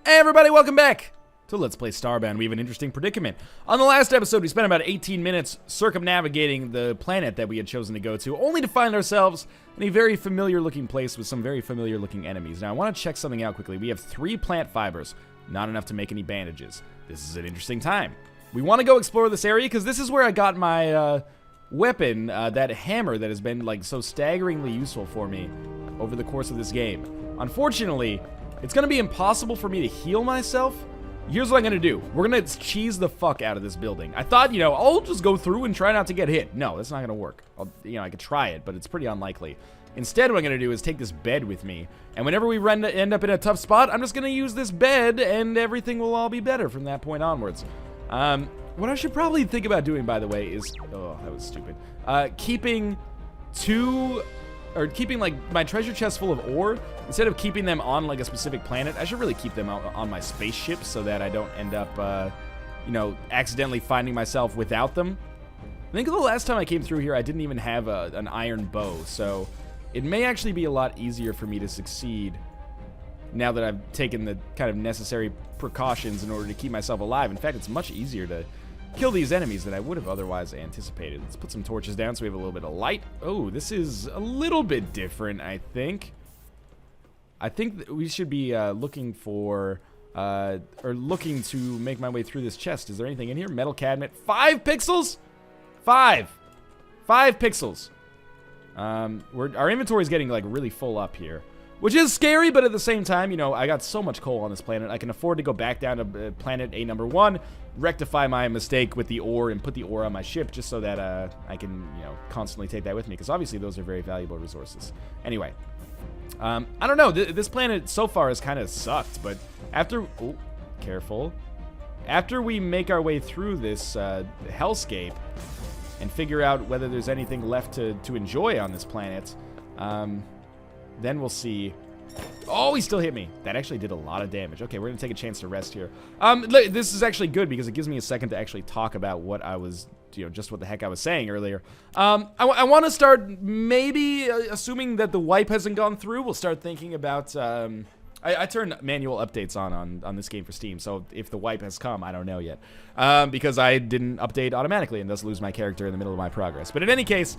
Hey everybody, welcome back to Let's Play Starbound. We have an interesting predicament. On the last episode, we spent about 18 minutes circumnavigating the planet that we had chosen to go to, only to find ourselves in a very familiar-looking place with some very familiar-looking enemies. Now, I want to check something out quickly. We have 3 plant fibers, not enough to make any bandages. This is an interesting time. We want to go explore this area because this is where I got my weapon, that hammer that has been like so staggeringly useful for me over the course of this game. Unfortunately, it's going to be impossible for me to heal myself. Here's what I'm going to do. We're going to cheese the fuck out of this building. I thought, I'll just go through and try not to get hit. No, that's not going to work. I could try it, but it's pretty unlikely. Instead, what I'm going to do is take this bed with me. And whenever we end up in a tough spot, I'm just going to use this bed, and everything will all be better from that point onwards. What I should probably think about doing, by the way, is... Oh, that was stupid. Keeping like my treasure chest full of ore, instead of keeping them on like a specific planet, I should really keep them on my spaceship so that I don't end up, accidentally finding myself without them. I think the last time I came through here, I didn't even have an iron bow, so it may actually be a lot easier for me to succeed now that I've taken the kind of necessary precautions in order to keep myself alive. In fact, it's much easier to kill these enemies than I would have otherwise anticipated. Let's put some torches down so we have a little bit of light. Oh, this is a little bit different, I think. I think that we should be looking for, or looking to make my way through this chest. Is there anything in here? Metal cabinet. 5 pixels? 5 pixels. Our inventory is getting like really full up here, which is scary, but at the same time, I got so much coal on this planet. I can afford to go back down to planet A number 1, rectify my mistake with the ore, and put the ore on my ship just so that I can, constantly take that with me, because obviously those are very valuable resources. Anyway, I don't know. This planet so far has kind of sucked, but after... Oh, careful. After we make our way through this hellscape and figure out whether there's anything left to enjoy on this planet, then we'll see. Oh, he still hit me. That actually did a lot of damage. Okay, we're going to take a chance to rest here. This is actually good because it gives me a second to actually talk about what I was, just what the heck I was saying earlier. I want to start maybe, assuming that the wipe hasn't gone through, we'll start thinking about... I turned manual updates on this game for Steam, so if the wipe has come, I don't know yet. Because I didn't update automatically and thus lose my character in the middle of my progress. But in any case,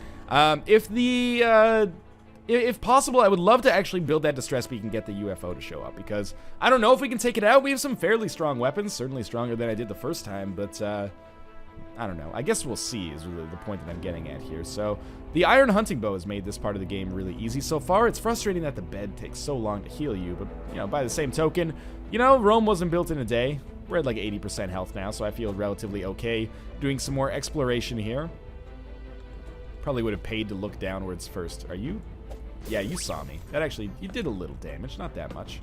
if possible, I would love to actually build that distress beacon and get the UFO to show up, because I don't know if we can take it out. We have some fairly strong weapons, certainly stronger than I did the first time, but I don't know. I guess we'll see is really the point that I'm getting at here. So the iron hunting bow has made this part of the game really easy so far. It's frustrating that the bed takes so long to heal you, but by the same token, Rome wasn't built in a day. We're at like 80% health now, so I feel relatively okay doing some more exploration here. Probably would have paid to look downwards first. Are you? Yeah, you saw me. That actually, you did a little damage, not that much.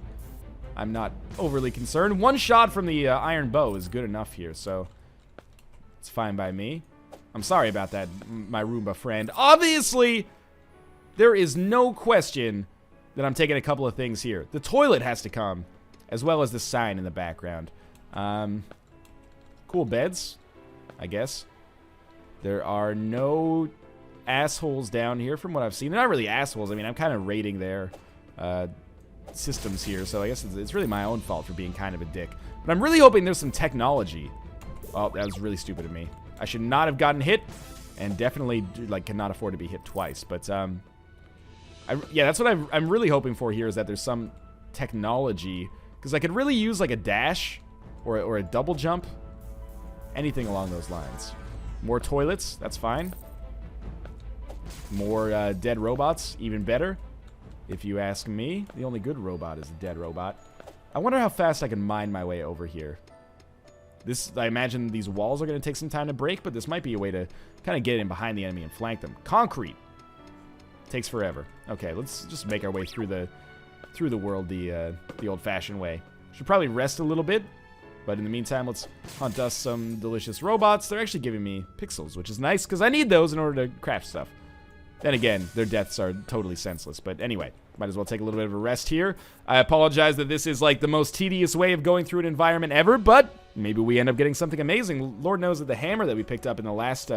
I'm not overly concerned. 1 shot from the iron bow is good enough here, so it's fine by me. I'm sorry about that, my Roomba friend. Obviously, there is no question that I'm taking a couple of things here. The toilet has to come, as well as the sign in the background. Cool beds, I guess. There are no assholes down here from what I've seen. They're not really assholes. I mean, I'm kind of rating their systems here, so I guess it's really my own fault for being kind of a dick. But I'm really hoping there's some technology. Oh, that was really stupid of me. I should not have gotten hit, and definitely cannot afford to be hit twice. But yeah, that's what I'm really hoping for here, is that there's some technology, because I could really use like a dash or a double jump, anything along those lines. More toilets, that's fine. More dead robots, even better, if you ask me. The only good robot is a dead robot. I wonder how fast I can mine my way over here. I imagine these walls are going to take some time to break, but this might be a way to kind of get in behind the enemy and flank them. Concrete. Takes forever. Okay, let's just make our way through the world the old-fashioned way. Should probably rest a little bit, but in the meantime, let's hunt us some delicious robots. They're actually giving me pixels, which is nice, because I need those in order to craft stuff. Then again, their deaths are totally senseless. But anyway, might as well take a little bit of a rest here. I apologize that this is like the most tedious way of going through an environment ever, but maybe we end up getting something amazing. Lord knows that the hammer that we picked up in the last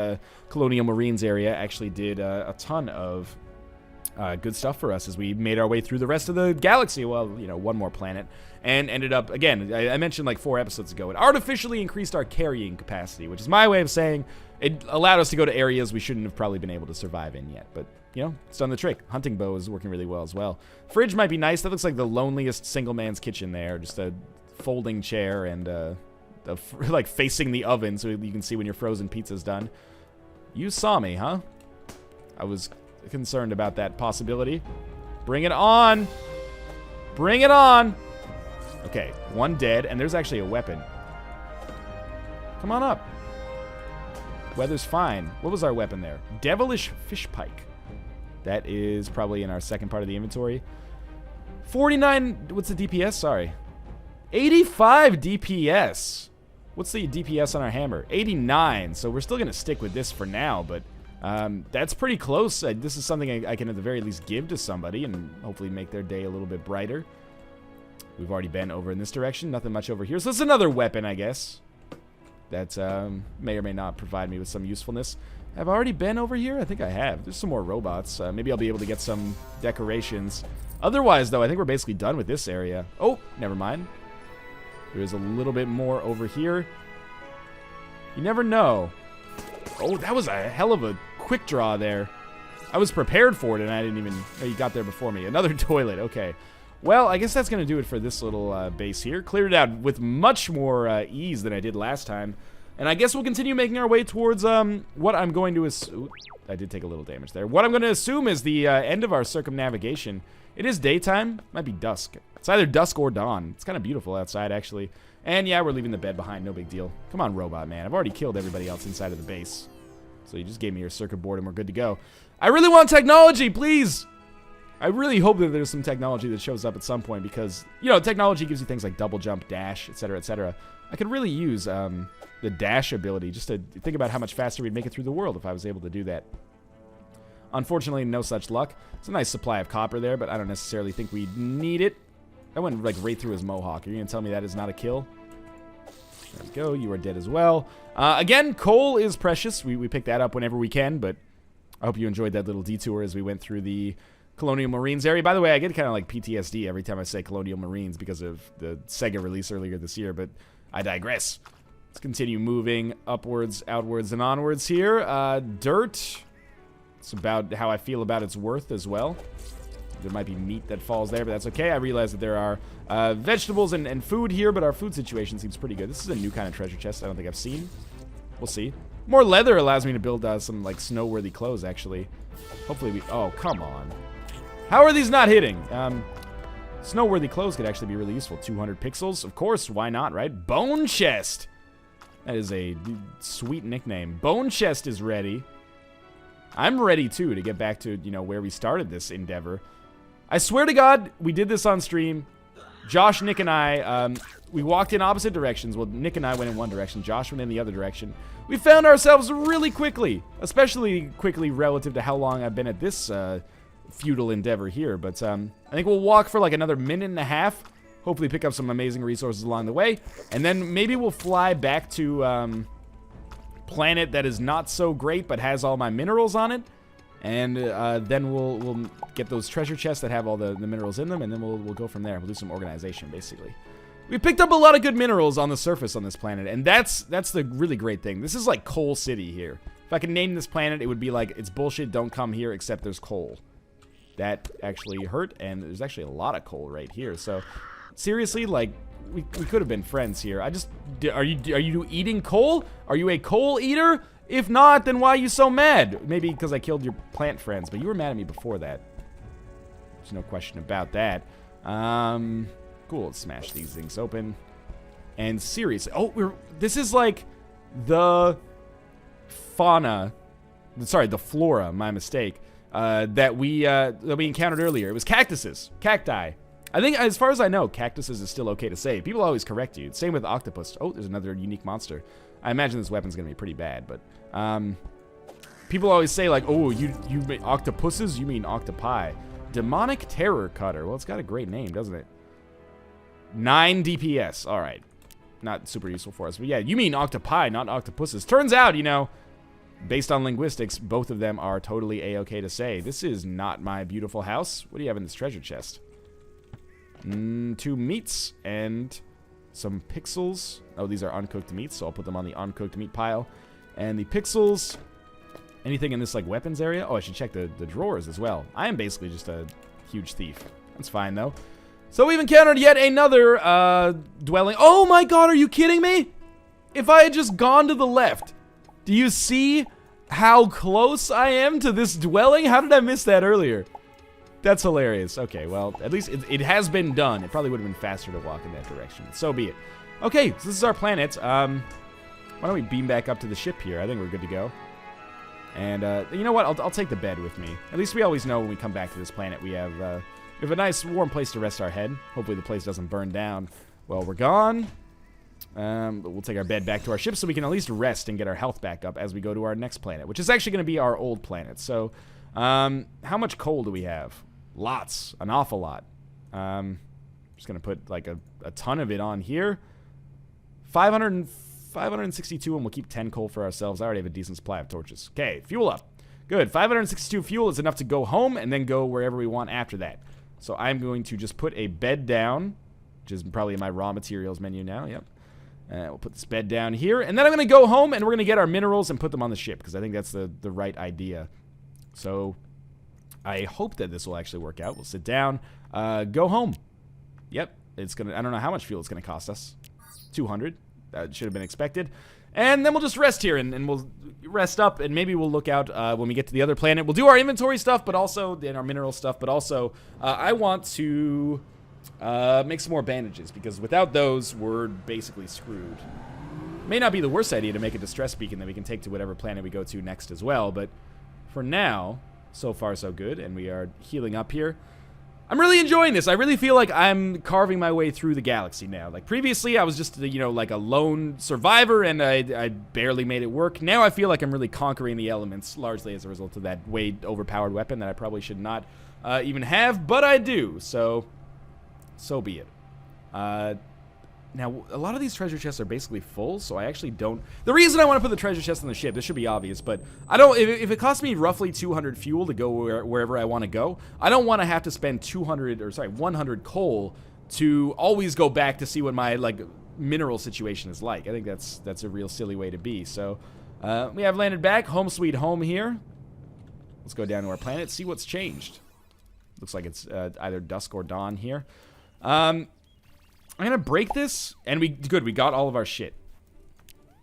Colonial Marines area actually did a ton of Good stuff for us as we made our way through the rest of the galaxy. Well, you know, one more planet. And ended up, again, I mentioned like 4 episodes ago, it artificially increased our carrying capacity, which is my way of saying it allowed us to go to areas we shouldn't have probably been able to survive in yet. But, you know, it's done the trick. Hunting bow is working really well as well. Fridge might be nice. That looks like the loneliest single man's kitchen there. Just a folding chair and like facing the oven so you can see when your frozen pizza's done. You saw me, huh? I was concerned about that possibility. Bring it on. Bring it on. Okay, 1 dead, and there's actually a weapon. Come on up. Weather's fine. What was our weapon there? Devilish fish pike. That is probably in our second part of the inventory. 49, what's the DPS? Sorry. 85 DPS. What's the DPS on our hammer? 89, so we're still going to stick with this for now, but that's pretty close. This is something I can at the very least give to somebody and hopefully make their day a little bit brighter. We've already been over in this direction. Nothing much over here. So this is another weapon, I guess. That may or may not provide me with some usefulness. Have I already been over here? I think I have. There's some more robots. Maybe I'll be able to get some decorations. Otherwise, though, I think we're basically done with this area. Oh, never mind. There's a little bit more over here. You never know. Oh, that was a hell of a quick draw there. I was prepared for it, and I didn't even... Oh, you got there before me. Another toilet. Okay. Well, I guess that's going to do it for this little base here. Cleared it out with much more ease than I did last time. And I guess we'll continue making our way towards what I'm going to assume... I did take a little damage there. What I'm going to assume is the end of our circumnavigation. It is daytime. Might be dusk. It's either dusk or dawn. It's kind of beautiful outside, actually. And yeah, we're leaving the bed behind. No big deal. Come on, robot man. I've already killed everybody else inside of the base. So you just gave me your circuit board and we're good to go. I really want technology, please! I really hope that there's some technology that shows up at some point because, you know, technology gives you things like double jump, dash, etc., etc. I could really use the dash ability just to think about how much faster we'd make it through the world if I was able to do that. Unfortunately, no such luck. It's a nice supply of copper there, but I don't necessarily think we need it. I went like right through his mohawk. Are you going to tell me that is not a kill? There we go. You are dead as well. Again, coal is precious. We pick that up whenever we can, but I hope you enjoyed that little detour as we went through the Colonial Marines area. By the way, I get kind of like PTSD every time I say Colonial Marines because of the Sega release earlier this year, but I digress. Let's continue moving upwards, outwards, and onwards here. Dirt. It's about how I feel about its worth as well. There might be meat that falls there, but that's okay. I realize that there are vegetables and food here, but our food situation seems pretty good. This is a new kind of treasure chest I don't think I've seen. We'll see. More leather allows me to build some, like, snow-worthy clothes, actually. Hopefully we... Oh, come on. How are these not hitting? Snow-worthy clothes could actually be really useful. 200 pixels? Of course, why not, right? Bone Chest! That is a sweet nickname. Bone Chest is ready. I'm ready, too, to get back to, you know, where we started this endeavor. I swear to God, we did this on stream. Josh, Nick, and I, we walked in opposite directions. Well, Nick and I went in one direction. Josh went in the other direction. We found ourselves really quickly, especially quickly relative to how long I've been at this futile endeavor here. But I think we'll walk for like another minute and a half. Hopefully pick up some amazing resources along the way. And then maybe we'll fly back to... planet that is not so great but has all my minerals on it, and then we'll get those treasure chests that have all the minerals in them, and then we'll go from there. We'll do some organization, basically. We picked up a lot of good minerals on the surface on this planet, and that's the really great thing. This is like Coal City here. If I could name this planet, it would be like, it's bullshit, don't come here, except there's coal. That actually hurt, and there's actually a lot of coal right here, so seriously, like, we could have been friends here. Are you eating coal? Are you a coal eater? If not, then why are you so mad? Maybe because I killed your plant friends, but you were mad at me before that. There's no question about that. Cool, let's smash these things open. And seriously, oh, this is like the fauna, sorry, the flora, my mistake, that we encountered earlier. It was cactuses, cacti. I think, as far as I know, cactuses is still okay to say. People always correct you. Same with octopus. Oh, there's another unique monster. I imagine this weapon's gonna be pretty bad, but people always say like, oh, you mean octopuses? You mean octopi? Demonic Terror Cutter. Well, it's got a great name, doesn't it? 9 DPS. All right, not super useful for us, but yeah, you mean octopi, not octopuses. Turns out, you know, based on linguistics, both of them are totally a-okay to say. This is not my beautiful house. What do you have in this treasure chest? 2 meats and some pixels. Oh, these are uncooked meats, so I'll put them on the uncooked meat pile. And the pixels. Anything in this, like, weapons area? Oh, I should check the drawers as well. I am basically just a huge thief. That's fine, though. So we've encountered yet another dwelling. Oh my god, are you kidding me? If I had just gone to the left. Do you see how close I am to this dwelling? How did I miss that earlier? That's hilarious. Okay, well, at least it has been done. It probably would have been faster to walk in that direction. So be it. Okay, so this is our planet. Why don't we beam back up to the ship here? I think we're good to go. And, you know what? I'll take the bed with me. At least we always know when we come back to this planet we have a nice warm place to rest our head. Hopefully the place doesn't burn down while we're gone. We'll take our bed back to our ship so we can at least rest and get our health back up as we go to our next planet, which is actually going to be our old planet. So, how much coal do we have? Lots. An awful lot. Just going to put, like, a ton of it on here. 562, and we'll keep 10 coal for ourselves. I already have a decent supply of torches. Okay, fuel up. Good. 562 fuel is enough to go home and then go wherever we want after that. So I'm going to just put a bed down, which is probably in my raw materials menu now. Yep. We'll put this bed down here, and then I'm going to go home, and we're going to get our minerals and put them on the ship, because I think that's the right idea. So I hope that this will actually work out. We'll sit down, go home. Yep. It's gonna. I don't know how much fuel it's going to cost us. 200. That should have been expected. And then we'll just rest here, and we'll rest up, and maybe we'll look out when we get to the other planet. We'll do our inventory stuff, but also and our mineral stuff, but also I want to make some more bandages, because without those, we're basically screwed. May not be the worst idea to make a distress beacon that we can take to whatever planet we go to next as well, but for now, so far so good, and we are healing up here. I'm really enjoying this. I really feel like I'm carving my way through the galaxy now. Like, previously, I was just, you know, like a lone survivor, and I barely made it work. Now I feel like I'm really conquering the elements, largely as a result of that way overpowered weapon that I probably should not even have, but I do, so be it. Now, a lot of these treasure chests are basically full, so I actually don't... The reason I want to put the treasure chest on the ship, this should be obvious, but I don't... If it costs me roughly 200 fuel to go wherever I want to go, I don't want to have to spend 100 coal to always go back to see what my, like, mineral situation is like. I think that's a real silly way to be. So, we have landed back. Home sweet home here. Let's go down to our planet, see what's changed. Looks like it's either dusk or dawn here. I'm gonna break this, and we got all of our shit.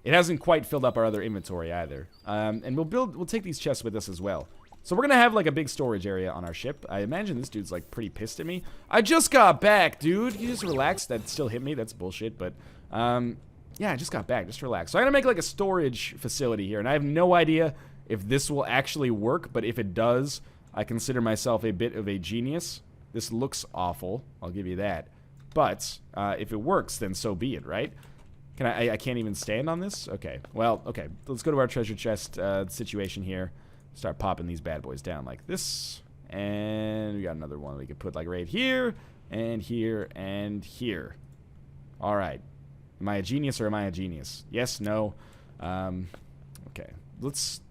It hasn't quite filled up our other inventory either. And we'll take these chests with us as well. So we're gonna have like a big storage area on our ship. I imagine this dude's like pretty pissed at me. I just got back, dude. You just relax. That still hit me. That's bullshit, but yeah, I just got back. Just relax. So I'm gonna make like a storage facility here, and I have no idea if this will actually work, but if it does, I consider myself a bit of a genius. This looks awful, I'll give you that. But if it works, then so be it, right? Can I can't even stand on this? Okay, well, okay. Let's go to our treasure chest situation here. Start popping these bad boys down like this. And we got another one we could put like right here, and here, and here. All right. Am I a genius or am I a genius? Yes, no. Okay, let's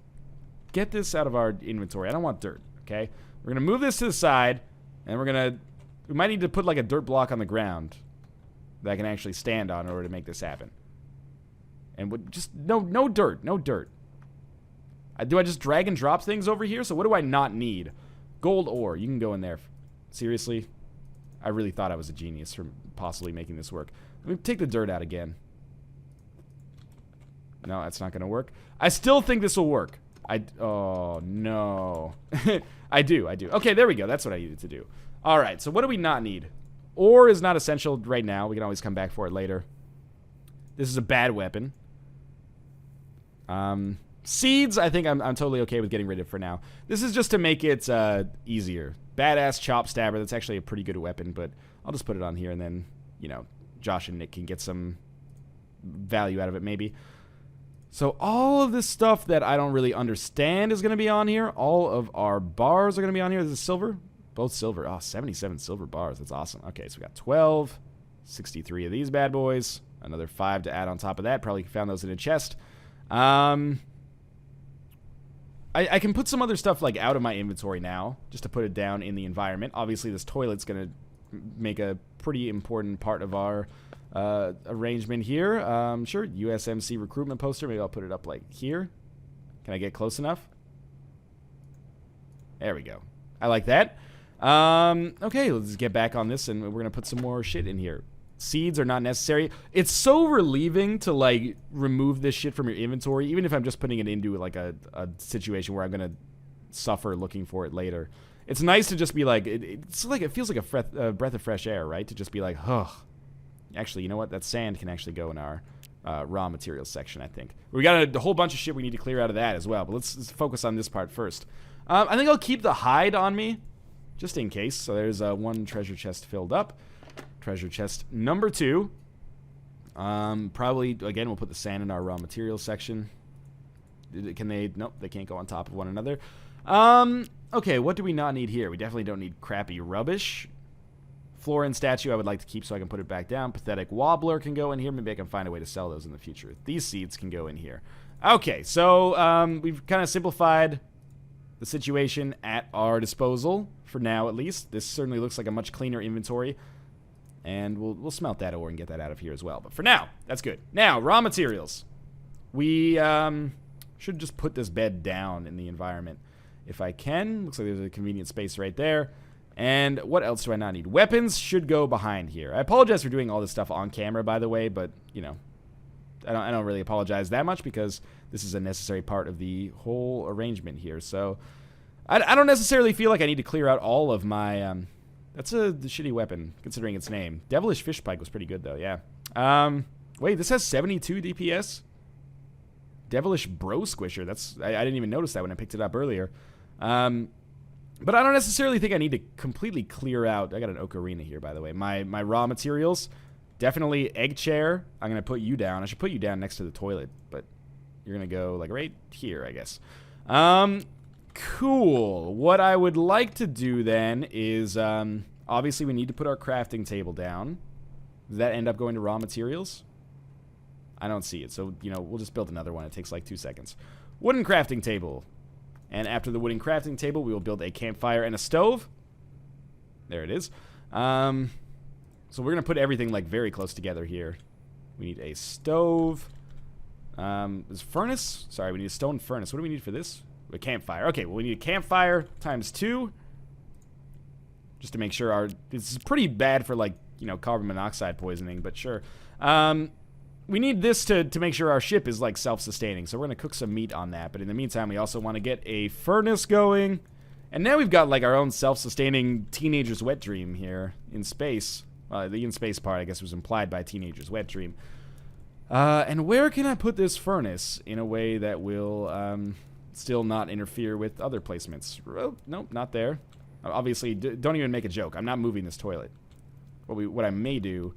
get this out of our inventory. I don't want dirt, okay? We're going to move this to the side, and we might need to put like a dirt block on the ground that I can actually stand on in order to make this happen. And just, no dirt, no dirt. Do I just drag and drop things over here? So what do I not need? Gold ore, you can go in there. Seriously? I really thought I was a genius for possibly making this work. Let me take the dirt out again. No, that's not going to work. I still think this will work. Oh, no. I do. Okay, there we go. That's what I needed to do. All right, so what do we not need? Ore is not essential right now. We can always come back for it later. This is a bad weapon. Seeds, I think I'm totally okay with getting rid of for now. This is just to make it easier. Badass chop stabber. That's actually a pretty good weapon, but I'll just put it on here, and then, you know, Josh and Nick can get some value out of it maybe. So all of this stuff that I don't really understand is going to be on here. All of our bars are going to be on here. This is silver. Both silver. Oh, 77 silver bars. That's awesome. Okay, so we got 12, 63 of these bad boys. Another 5 to add on top of that. Probably found those in a chest. I can put some other stuff, like, out of my inventory now, just to put it down in the environment. Obviously, this toilet's going to make a pretty important part of our arrangement here. Sure, USMC recruitment poster. Maybe I'll put it up, like, here. Can I get close enough? There we go. I like that. Okay, let's get back on this, and we're going to put some more shit in here. Seeds are not necessary. It's so relieving to, like, remove this shit from your inventory, even if I'm just putting it into, like, a situation where I'm going to suffer looking for it later. It's nice to just be like, it's like, it feels like a breath of fresh air, right? To just be like, ugh. Actually, you know what? That sand can actually go in our raw materials section, I think. We got a whole bunch of shit we need to clear out of that as well, but let's focus on this part first. I think I'll keep the hide on me, just in case. So there's one treasure chest filled up. Treasure chest number 2. Probably, again, we'll put the sand in our raw materials section. Can they? Nope, they can't go on top of one another. Okay, what do we not need here? We definitely don't need crappy rubbish. Florin statue I would like to keep so I can put it back down. Pathetic wobbler can go in here. Maybe I can find a way to sell those in the future. These seeds can go in here. Okay, so we've kind of simplified the situation at our disposal, for now at least. This certainly looks like a much cleaner inventory. And we'll smelt that ore and get that out of here as well. But for now, that's good. Now, raw materials. We should just put this bed down in the environment if I can. Looks like there's a convenient space right there. And what else do I not need? Weapons should go behind here. I apologize for doing all this stuff on camera, by the way, but, you know, I don't really apologize that much because this is a necessary part of the whole arrangement here. So I don't necessarily feel like I need to clear out all of my... That's a shitty weapon, considering its name. Devilish Fish Pike was pretty good, though, yeah. Wait, this has 72 DPS? Devilish Bro Squisher. I didn't even notice that when I picked it up earlier. But I don't necessarily think I need to completely clear out... I got an ocarina here, by the way. My raw materials, definitely egg chair. I'm going to put you down. I should put you down next to the toilet, but you're going to go, like, right here, I guess. Cool. What I would like to do then is, obviously we need to put our crafting table down. Does that end up going to raw materials? I don't see it, so, you know, we'll just build another one. It takes like 2 seconds. Wooden crafting table. And after the wooden crafting table, we will build a campfire and a stove. There it is. So we're going to put everything, like, very close together here. We need a stove. Is furnace? Sorry, we need a stone furnace. What do we need for this? A campfire. Okay, well, we need a campfire times 2. Just to make sure our... This is pretty bad for, like, you know, carbon monoxide poisoning, but sure. We need this to make sure our ship is, like, self-sustaining. So we're going to cook some meat on that. But in the meantime, we also want to get a furnace going. And now we've got, like, our own self-sustaining teenager's wet dream here in space. The in space part, I guess, was implied by teenager's wet dream. And where can I put this furnace in a way that will... still not interfere with other placements? Oh, nope, not there. Obviously, don't even make a joke. I'm not moving this toilet. What I may do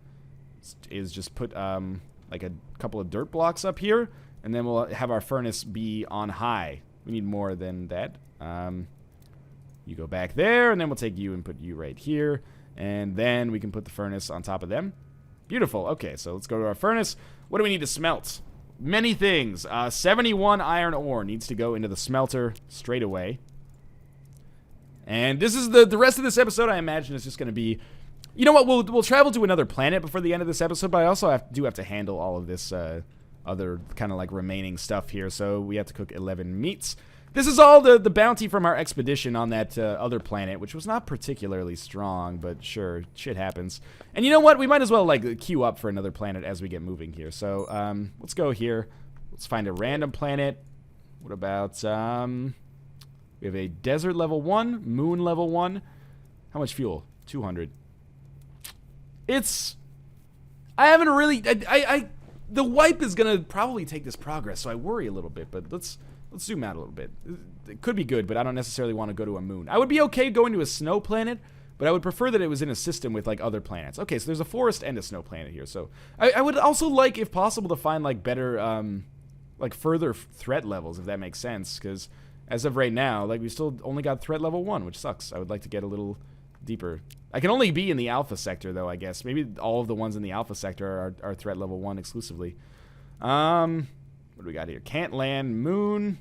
is just put like a couple of dirt blocks up here, and then we'll have our furnace be on high. We need more than that. You go back there, and then we'll take you and put you right here, and then we can put the furnace on top of them. Beautiful. Okay, so let's go to our furnace. What do we need to smelt? Many things. 71 iron ore needs to go into the smelter straight away. And this is the rest of this episode, I imagine, is just going to be... You know what? We'll travel to another planet before the end of this episode, but I also do have to handle all of this other kind of like remaining stuff here. So we have to cook 11 meats. This is all the bounty from our expedition on that other planet, which was not particularly strong, but sure, shit happens. And you know what? We might as well, like, queue up for another planet as we get moving here. So, let's go here. Let's find a random planet. What about, we have a desert level 1, moon level 1. How much fuel? 200. I haven't really, the wipe is gonna probably take this progress, so I worry a little bit, but let's zoom out a little bit. It could be good, but I don't necessarily want to go to a moon. I would be okay going to a snow planet, but I would prefer that it was in a system with, like, other planets. Okay, so there's a forest and a snow planet here, so... I would also like, if possible, to find, like, better, like, further threat levels, if that makes sense, because as of right now, like, we still only got threat level 1, which sucks. I would like to get a little deeper. I can only be in the alpha sector, though, I guess. Maybe all of the ones in the alpha sector are threat level 1 exclusively. What do we got here? Can't land, moon.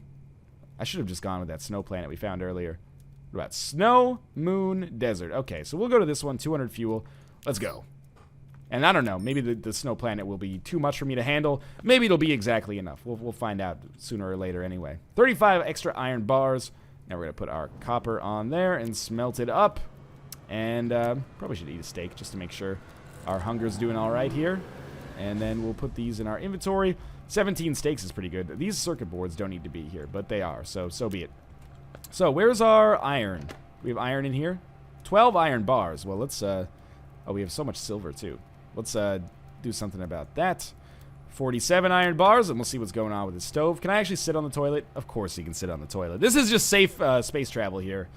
I should have just gone with that snow planet we found earlier. What about snow, moon, desert? Okay, so we'll go to this one, 200 fuel. Let's go. And I don't know, maybe the snow planet will be too much for me to handle. Maybe it'll be exactly enough. We'll find out sooner or later anyway. 35 extra iron bars. Now we're going to put our copper on there and smelt it up. And probably should eat a steak just to make sure our hunger's doing all right here. And then we'll put these in our inventory. 17 steaks is pretty good. These circuit boards don't need to be here, but they are, so be it. So where's our iron? We have iron in here. 12 iron bars. Well, let's... oh, we have so much silver, too. Let's do something about that. 47 iron bars, and we'll see what's going on with the stove. Can I actually sit on the toilet? Of course he can sit on the toilet. This is just safe space travel here.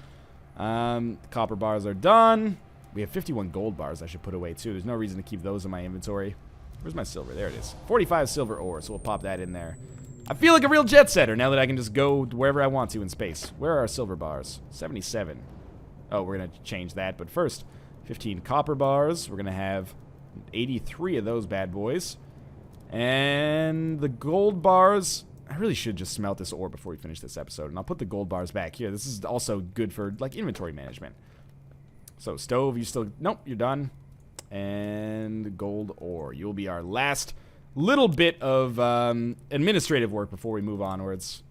Copper bars are done. We have 51 gold bars I should put away, too. There's no reason to keep those in my inventory. Where's my silver? There it is. 45 silver ore, so we'll pop that in there. I feel like a real jet setter now that I can just go wherever I want to in space. Where are our silver bars? 77. Oh, we're going to change that, but first, 15 copper bars. We're going to have 83 of those bad boys. And the gold bars, I really should just smelt this ore before we finish this episode. And I'll put the gold bars back here. This is also good for, like, inventory management. So, stove, you still... Nope, you're done. And gold ore. You'll be our last little bit of administrative work before we move onwards.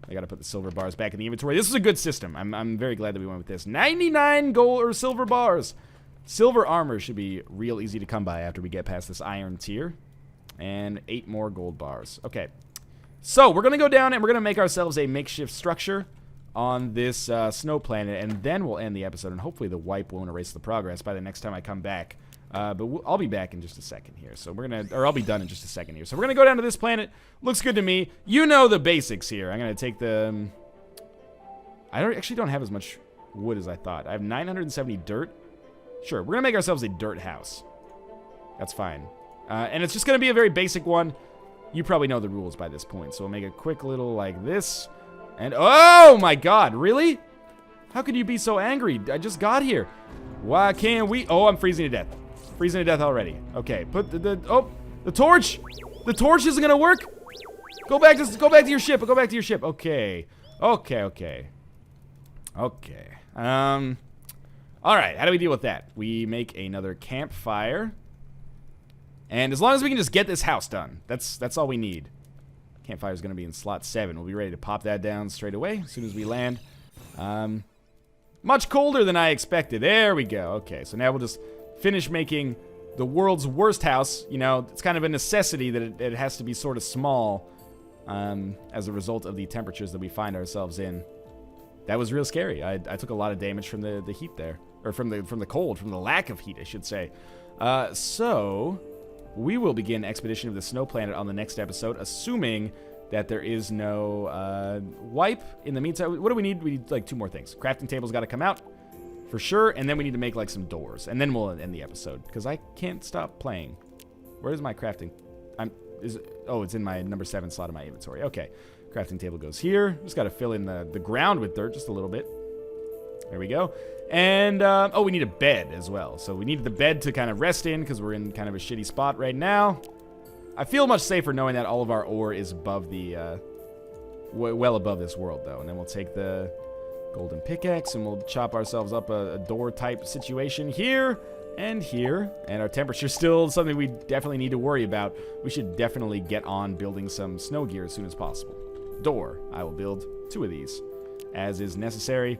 I gotta put the silver bars back in the inventory. This is a good system. I'm very glad that we went with this. 99 gold or silver bars. Silver armor should be real easy to come by after we get past this iron tier. And 8 more gold bars. Okay. So, we're gonna go down and we're gonna make ourselves a makeshift structure on this snow planet, and then we'll end the episode, and hopefully the wipe won't erase the progress by the next time I come back. But I'll be back in just a second here. So we're gonna, or I'll be done in just a second here. So we're gonna go down to this planet. Looks good to me. You know the basics here. I'm gonna take the... actually don't have as much wood as I thought. I have 970 dirt. Sure, we're gonna make ourselves a dirt house. That's fine. And it's just gonna be a very basic one. You probably know the rules by this point. So we'll make a quick little like this. And, oh my god, really? How could you be so angry? I just got here. Why can't we? Oh, I'm freezing to death. Freezing to death already. Okay, put the torch. The torch isn't gonna work. Go back to your ship. Go back to your ship. Okay. Okay. All right, how do we deal with that? We make another campfire. And as long as we can just get this house done, that's all we need. Campfire's going to be in slot 7. We'll be ready to pop that down straight away as soon as we land. Much colder than I expected. There we go. Okay, so now we'll just finish making the world's worst house. You know, it's kind of a necessity that it has to be sort of small as a result of the temperatures that we find ourselves in. That was real scary. I took a lot of damage from the heat there. Or from the cold, from the lack of heat, I should say. So... we will begin Expedition of the Snow Planet on the next episode, assuming that there is no wipe. In the meantime, what do we need? We need like 2 more things. Crafting table's got to come out, for sure, and then we need to make like some doors, and then we'll end the episode, because I can't stop playing. Where's my crafting? Oh, it's in my number 7 slot of my inventory. Okay, crafting table goes here. Just got to fill in the ground with dirt just a little bit. There we go. And, oh, we need a bed as well. So we need the bed to kind of rest in because we're in kind of a shitty spot right now. I feel much safer knowing that all of our ore is above the, well above this world, though. And then we'll take the golden pickaxe and we'll chop ourselves up a door-type situation here and here. And our temperature's still something we definitely need to worry about. We should definitely get on building some snow gear as soon as possible. Door. I will build 2 of these, as is necessary.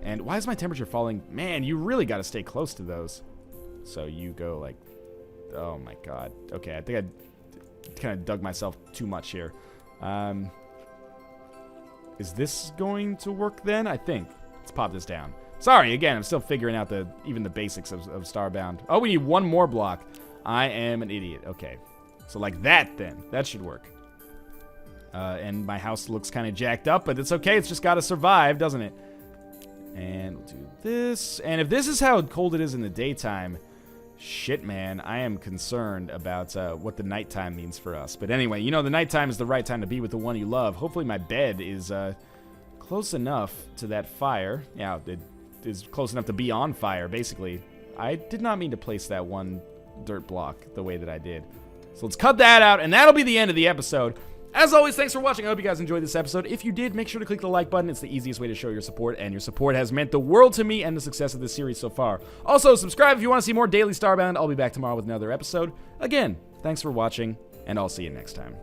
And why is my temperature falling? Man, you really got to stay close to those. So you go like... oh my god. Okay, I think I kind of dug myself too much here. Is this going to work then? I think. Let's pop this down. Sorry, again, I'm still figuring out even the basics of Starbound. Oh, we need 1 more block. I am an idiot. Okay. So like that then. That should work. And my house looks kind of jacked up, but it's okay. It's just got to survive, doesn't it? And we'll do this. And if this is how cold it is in the daytime, shit, man, I am concerned about what the nighttime means for us. But anyway, you know, the nighttime is the right time to be with the one you love. Hopefully my bed is close enough to that fire. Yeah, it is close enough to be on fire, basically. I did not mean to place that 1 dirt block the way that I did. So let's cut that out, and that'll be the end of the episode. As always, thanks for watching. I hope you guys enjoyed this episode. If you did, make sure to click the like button. It's the easiest way to show your support, and your support has meant the world to me and the success of this series so far. Also, subscribe if you want to see more daily Starbound. I'll be back tomorrow with another episode. Again, thanks for watching, and I'll see you next time.